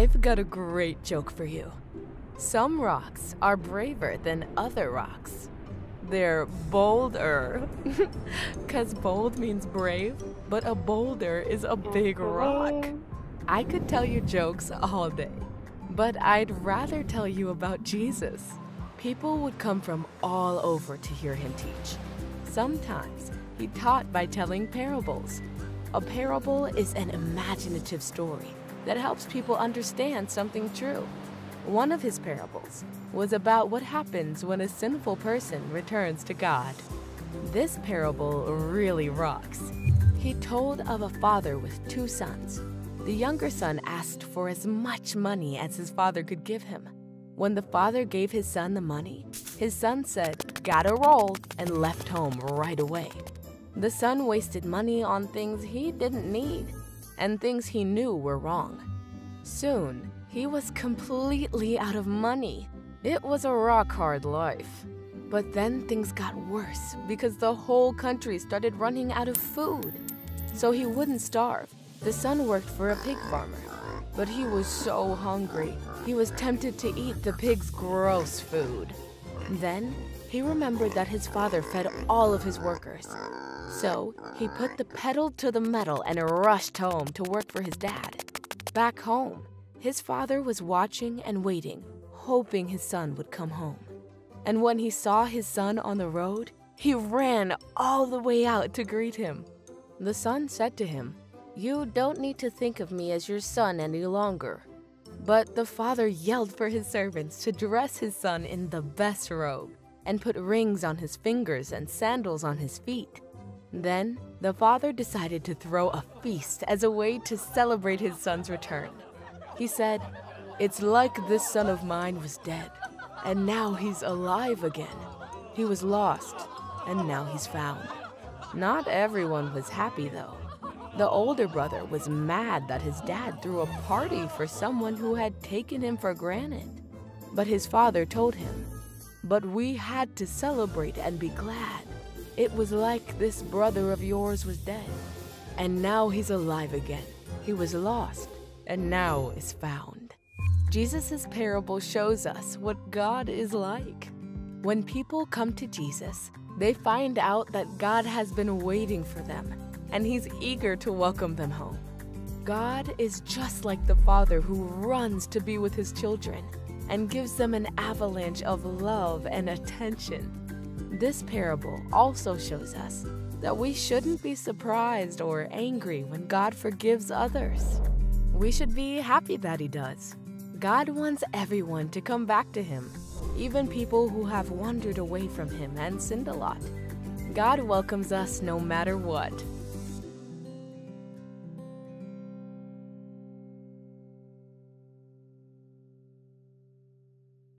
I've got a great joke for you. Some rocks are braver than other rocks. They're bolder. 'Cause bold means brave, but a boulder is a big rock. I could tell you jokes all day, but I'd rather tell you about Jesus. People would come from all over to hear him teach. Sometimes he taught by telling parables. A parable is an imaginative story that helps people understand something true. One of his parables was about what happens when a sinful person returns to God. This parable really rocks. He told of a father with 2 sons. The younger son asked for as much money as his father could give him. When the father gave his son the money, his son said, "Gotta roll," and left home right away. The son wasted money on things he didn't need and things he knew were wrong. Soon, he was completely out of money. It was a rock-hard life. But then things got worse because the whole country started running out of food. So he wouldn't starve. The son worked for a pig farmer, but he was so hungry, he was tempted to eat the pig's gross food. Then, he remembered that his father fed all of his workers. So, he put the pedal to the metal and rushed home to work for his dad. Back home, his father was watching and waiting, hoping his son would come home. And when he saw his son on the road, he ran all the way out to greet him. The son said to him, "You don't need to think of me as your son any longer." But the father yelled for his servants to dress his son in the best robe and put rings on his fingers and sandals on his feet. Then, the father decided to throw a feast as a way to celebrate his son's return. He said, "It's like this son of mine was dead, and now he's alive again. He was lost, and now he's found." Not everyone was happy, though. The older brother was mad that his dad threw a party for someone who had taken him for granted. But his father told him, "But we had to celebrate and be glad. It was like this brother of yours was dead, and now he's alive again. He was lost, and now is found." Jesus' parable shows us what God is like. When people come to Jesus, they find out that God has been waiting for them, and he's eager to welcome them home. God is just like the father who runs to be with his children and gives them an avalanche of love and attention. This parable also shows us that we shouldn't be surprised or angry when God forgives others. We should be happy that he does. God wants everyone to come back to him, even people who have wandered away from him and sinned a lot. God welcomes us no matter what.